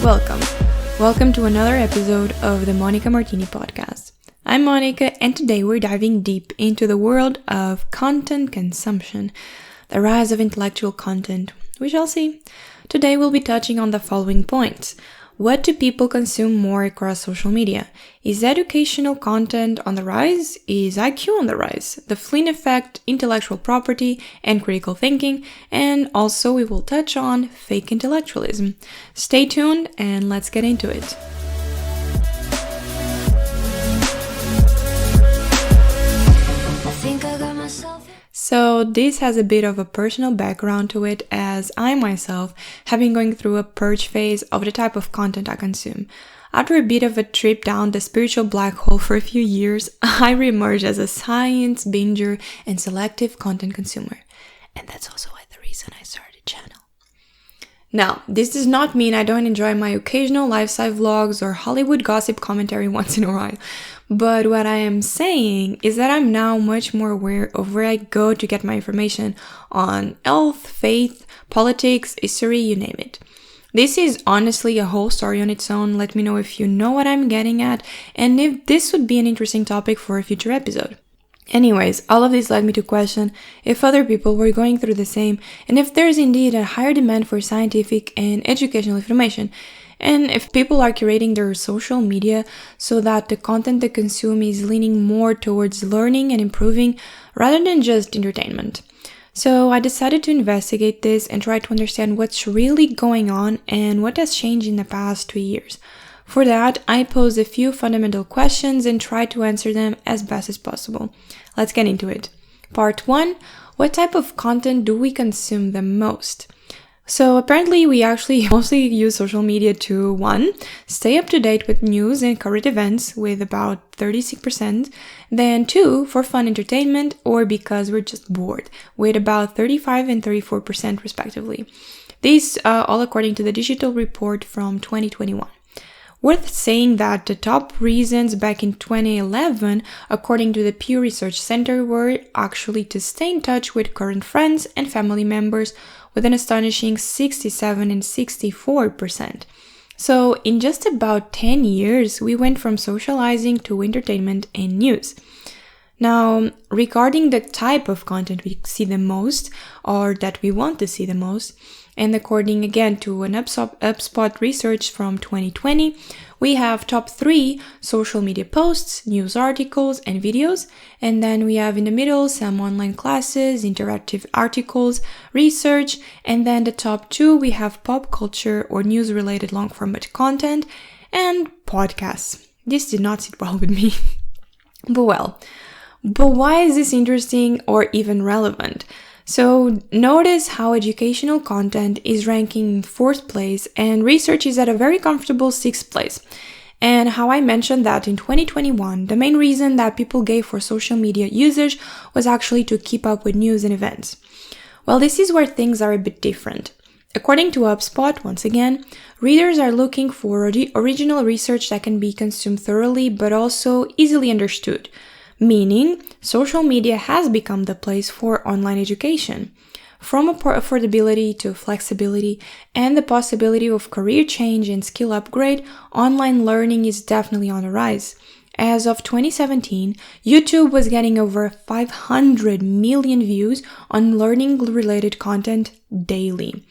Welcome. Welcome to another episode of the Monica Martini podcast. I'm Monica, and today we're diving deep into the world of content consumption, the rise of intellectual content. We shall see. Today we'll be touching on the following points. What do people consume more across social media? Is educational content on the rise? Is IQ on the rise? The Flynn effect, intellectual property, and critical thinking. And also we will touch on fake intellectualism. Stay tuned and let's get into it. So this has a bit of a personal background to it, as I myself have been going through a purge phase of the type of content I consume. After a bit of a trip down the spiritual black hole for a few years, I reemerged as a science binger and selective content consumer. And that's also the reason I started a channel. Now, this does not mean I don't enjoy my occasional lifestyle vlogs or Hollywood gossip commentary once in a while. But what I am saying is that I'm now much more aware of where I go to get my information on health, faith, politics, history, you name it. This is honestly a whole story on its own. Let me know if you know what I'm getting at and if this would be an interesting topic for a future episode. Anyways, all of this led me to question if other people were going through the same and if there's indeed a higher demand for scientific and educational information, and if people are curating their social media so that the content they consume is leaning more towards learning and improving rather than just entertainment. So I decided to investigate this and try to understand what's really going on and what has changed in the past 2 years. For that, I posed a few fundamental questions and tried to answer them as best as possible. Let's get into it. Part 1. What type of content do we consume the most? So apparently we actually mostly use social media to 1. Stay up to date with news and current events with about 36%. Then 2. For fun entertainment or because we're just bored with about 35 and 34% respectively. These all according to the digital report from 2021. Worth saying that the top reasons back in 2011, according to the Pew Research Center, were actually to stay in touch with current friends and family members with an astonishing 67 and 64%. So in just about 10 years, we went from socializing to entertainment and news. Now, regarding the type of content we see the most, or that we want to see the most, and according again to an HubSpot research from 2020, we have top 3 social media posts, news articles, and videos. And then we have in the middle some online classes, interactive articles, research. And then the top 2, we have pop culture or news-related long-format content and podcasts. This did not sit well with me. But why is this interesting or even relevant? So notice how educational content is ranking in 4th place and research is at a very comfortable 6th place. And how I mentioned that in 2021, the main reason that people gave for social media usage was actually to keep up with news and events. Well, this is where things are a bit different. According to HubSpot, once again, readers are looking for original research that can be consumed thoroughly but also easily understood. Meaning, social media has become the place for online education. From affordability to flexibility and the possibility of career change and skill upgrade, online learning is definitely on the rise. As of 2017, YouTube was getting over 500 million views on learning-related content daily.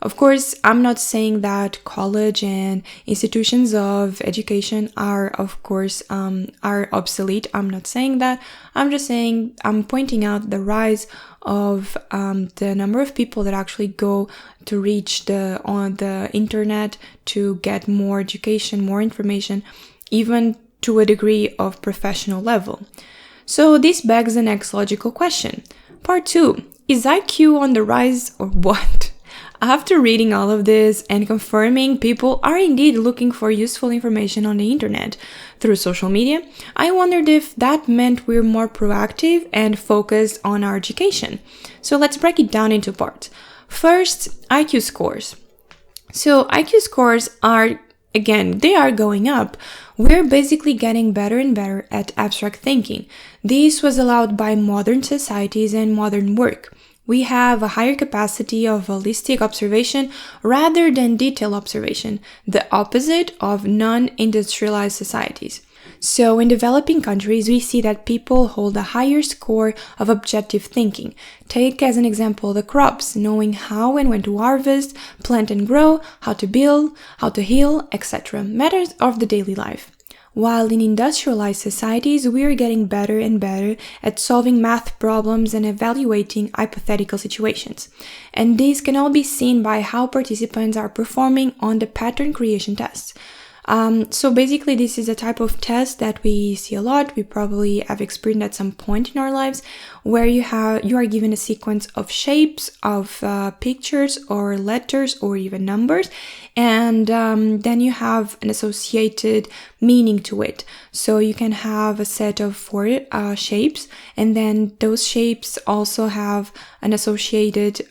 Of course, I'm not saying that college and institutions of education are obsolete. I'm not saying that. I'm pointing out the rise of the number of people that actually go to reach on the internet to get more education, more information, even to a degree of professional level. So this begs the next logical question. Part 2, is IQ on the rise or what? After reading all of this and confirming people are indeed looking for useful information on the internet through social media, I wondered if that meant we're more proactive and focused on our education. So let's break it down into parts. First, IQ scores. So IQ scores are, again, they are going up. We're basically getting better and better at abstract thinking. This was allowed by modern societies and modern work. We have a higher capacity of holistic observation rather than detailed observation, the opposite of non-industrialized societies. So in developing countries, we see that people hold a higher score of objective thinking. Take as an example the crops, knowing how and when to harvest, plant and grow, how to build, how to heal, etc. Matters of the daily life. While in industrialized societies, we are getting better and better at solving math problems and evaluating hypothetical situations. And this can all be seen by how participants are performing on the pattern creation tests. So basically, this is a type of test that we see a lot. We probably have experienced at some point in our lives, where you are given a sequence of shapes, of pictures or letters or even numbers, and then you have an associated meaning to it. So you can have a set of 4 shapes, and then those shapes also have an associated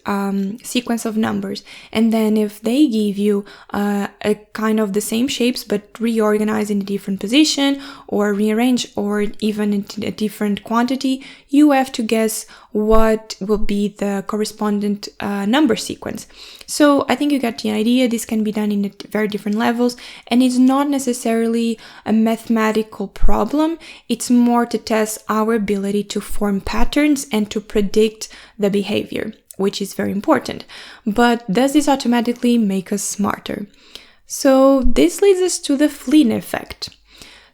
sequence of numbers. And then if they give you a kind of the same shapes but reorganized in a different position or rearranged or even in a different quantity, you have to guess what will be the correspondent number sequence. So I think you got the idea. This can be done in very different levels, and it's not necessarily a mathematical problem. It's more to test our ability to form patterns and to predict the behavior, which is very important. But does this automatically make us smarter? So this leads us to the Flynn effect.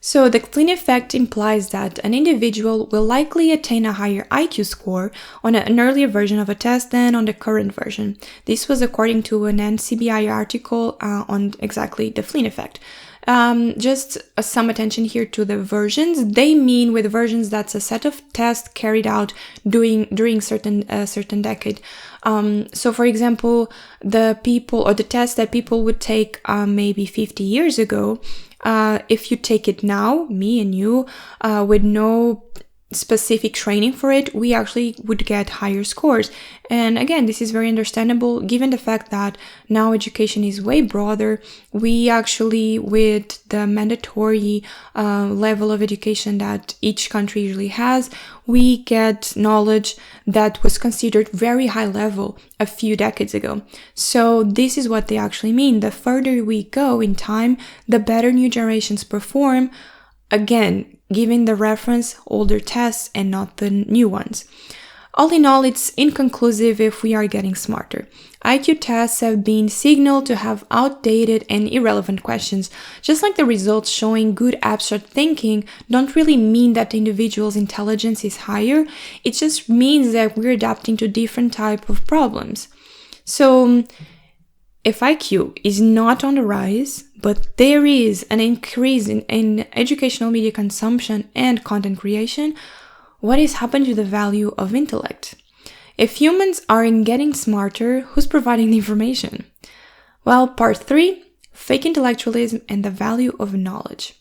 So the Flynn effect implies that an individual will likely attain a higher IQ score on an earlier version of a test than on the current version. This was according to an NCBI article on exactly the Flynn effect. Just some attention here to the versions. They mean with versions that's a set of tests carried out during certain decade. So for example, the test that people would take maybe 50 years ago, if you take it now, me and you, with no specific training for it, we actually would get higher scores. And again, this is very understandable given the fact that now education is way broader. We actually, with the mandatory level of education that each country usually has, we get knowledge that was considered very high level a few decades ago. So this is what they actually mean. The further we go in time, the better new generations perform. Again, giving the reference older tests and not the new ones. All in all, it's inconclusive if we are getting smarter. IQ tests have been signaled to have outdated and irrelevant questions, just like the results showing good abstract thinking don't really mean that the individual's intelligence is higher. It just means that we're adapting to different type of problems. So if IQ is not on the rise, but there is an increase in educational media consumption and content creation, what is happening to the value of intellect? If humans aren't getting smarter, who's providing the information? Well, part 3, fake intellectualism and the value of knowledge.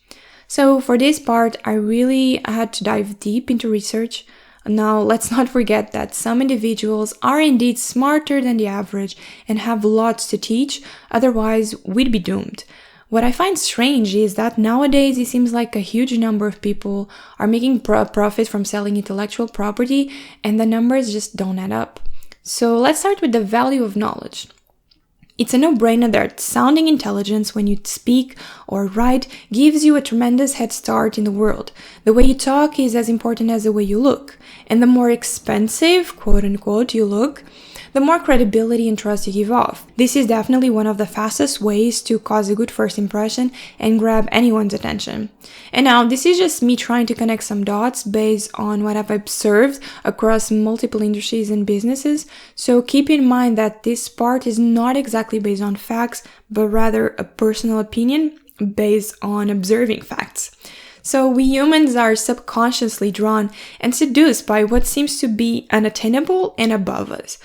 So for this part, I really had to dive deep into research. Now, let's not forget that some individuals are indeed smarter than the average and have lots to teach, otherwise we'd be doomed. What I find strange is that nowadays it seems like a huge number of people are making profit from selling intellectual property, and the numbers just don't add up. So let's start with the value of knowledge. It's a no-brainer that sounding intelligence when you speak or write gives you a tremendous head start in the world. The way you talk is as important as the way you look. And the more expensive, quote-unquote, you look, the more credibility and trust you give off. This is definitely one of the fastest ways to cause a good first impression and grab anyone's attention. And now, this is just me trying to connect some dots based on what I've observed across multiple industries and businesses. So keep in mind that this part is not exactly based on facts, but rather a personal opinion based on observing facts. So we humans are subconsciously drawn and seduced by what seems to be unattainable and above us.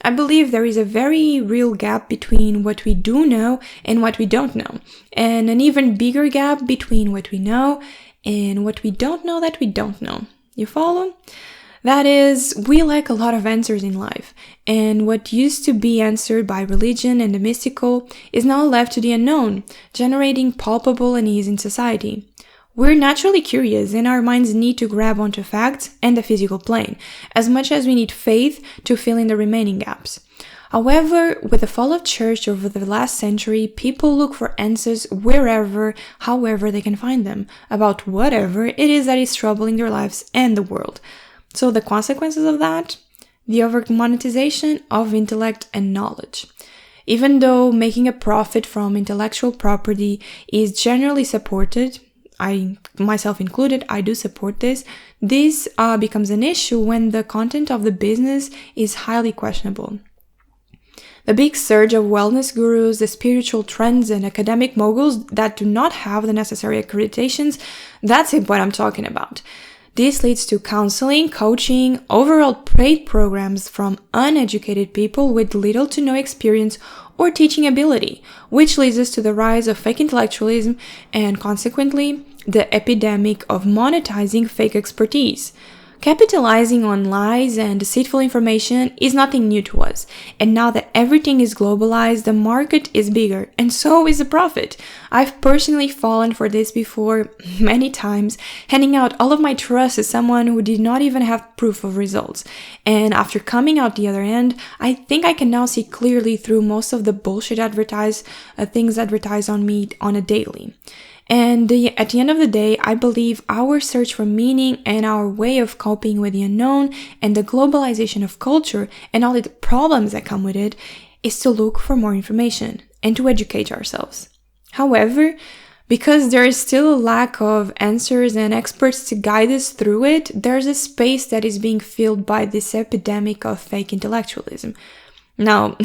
I believe there is a very real gap between what we do know and what we don't know, and an even bigger gap between what we know and what we don't know that we don't know. You follow? That is, we lack a lot of answers in life, and what used to be answered by religion and the mystical is now left to the unknown, generating palpable unease in society. We're naturally curious and our minds need to grab onto facts and the physical plane, as much as we need faith to fill in the remaining gaps. However, with the fall of church over the last century, people look for answers wherever, however they can find them, about whatever it is that is troubling their lives and the world. So the consequences of that? The over-monetization of intellect and knowledge. Even though making a profit from intellectual property is generally supported, I, myself included, I do support this, this becomes an issue when the content of the business is highly questionable. The big surge of wellness gurus, the spiritual trends, and academic moguls that do not have the necessary accreditations, that's what I'm talking about. This leads to counseling, coaching, overall paid programs from uneducated people with little to no experience or teaching ability, which leads us to the rise of fake intellectualism and consequently the epidemic of monetizing fake expertise. Capitalizing on lies and deceitful information is nothing new to us, and now that everything is globalized, the market is bigger, and so is the profit. I've personally fallen for this before many times, handing out all of my trust to someone who did not even have proof of results. And after coming out the other end, I think I can now see clearly through most of the bullshit things advertised on me on a daily. And at the end of the day, I believe our search for meaning and our way of coping with the unknown and the globalization of culture and all the problems that come with it is to look for more information and to educate ourselves. However, because there is still a lack of answers and experts to guide us through it, there's a space that is being filled by this epidemic of fake intellectualism. Now,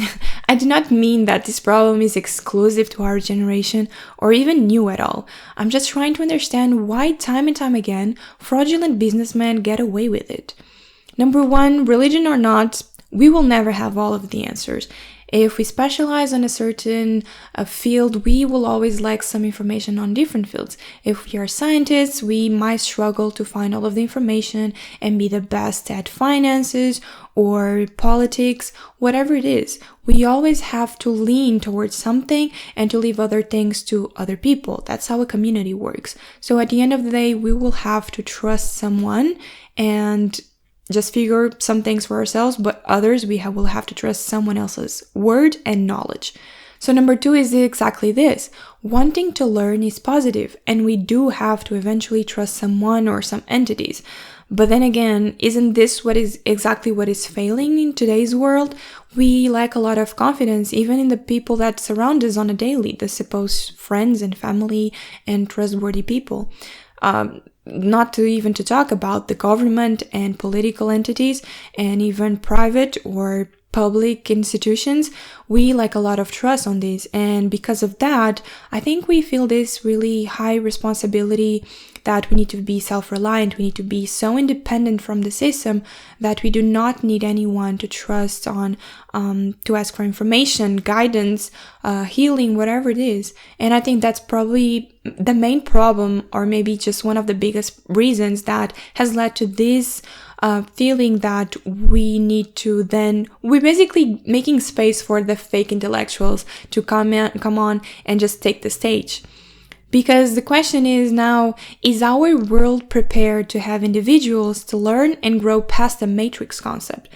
I do not mean that this problem is exclusive to our generation or even new at all. I'm just trying to understand why time and time again, fraudulent businessmen get away with it. Number one, religion or not, we will never have all of the answers. If we specialize on a certain field, we will always lack some information on different fields. If we are scientists, we might struggle to find all of the information and be the best at finances or politics, whatever it is. We always have to lean towards something and to leave other things to other people. That's how a community works. So at the end of the day, we will have to trust someone and just figure some things for ourselves, but others will have to trust someone else's word and knowledge. So number two is exactly this. Wanting to learn is positive, and we do have to eventually trust someone or some entities. But then again, isn't this what is failing in today's world? We lack a lot of confidence even in the people that surround us on a daily, the supposed friends and family and trustworthy people. Not to even to talk about the government and political entities and even private or public institutions. We lack a lot of trust on this, and because of that, I think we feel this really high responsibility that we need to be self-reliant, we need to be so independent from the system that we do not need anyone to trust on, to ask for information, guidance, healing, whatever it is. And I think that's probably the main problem, or maybe just one of the biggest reasons that has led to this feeling that we need to we're basically making space for the fake intellectuals to come on and just take the stage. Because the question is now, is our world prepared to have individuals to learn and grow past the matrix concept?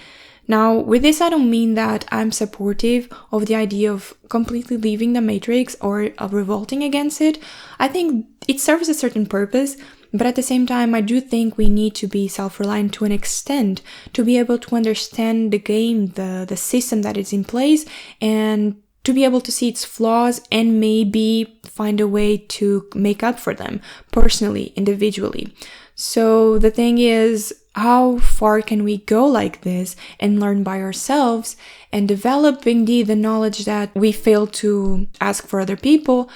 Now, with this, I don't mean that I'm supportive of the idea of completely leaving the matrix or of revolting against it. I think it serves a certain purpose, but at the same time, I do think we need to be self-reliant to an extent to be able to understand the game, the system that is in place, and to be able to see its flaws and maybe find a way to make up for them personally, individually. So the thing is, how far can we go like this and learn by ourselves and develop indeed the knowledge that we fail to ask for other people?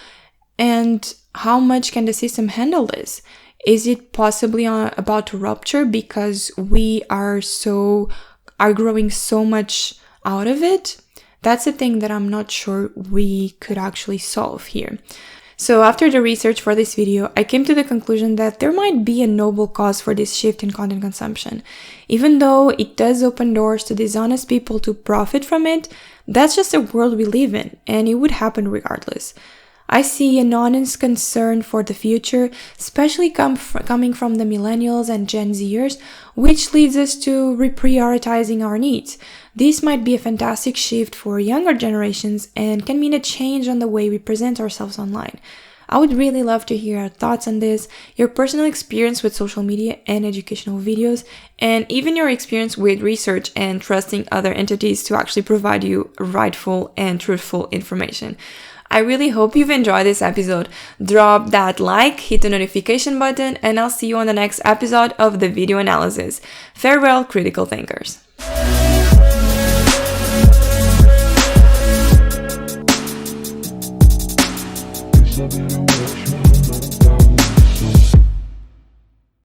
And how much can the system handle this? Is it possibly about to rupture because we are growing so much out of it? That's the thing that I'm not sure we could actually solve here. So after the research for this video, I came to the conclusion that there might be a noble cause for this shift in content consumption. Even though it does open doors to dishonest people to profit from it, that's just the world we live in, and it would happen regardless. I see an honest concern for the future, especially coming from the millennials and Gen Zers, which leads us to reprioritizing our needs. This might be a fantastic shift for younger generations and can mean a change on the way we present ourselves online. I would really love to hear your thoughts on this, your personal experience with social media and educational videos, and even your experience with research and trusting other entities to actually provide you rightful and truthful information. I really hope you've enjoyed this episode. Drop that like, hit the notification button, and I'll see you on the next episode of the video analysis. Farewell, critical thinkers. Thank you.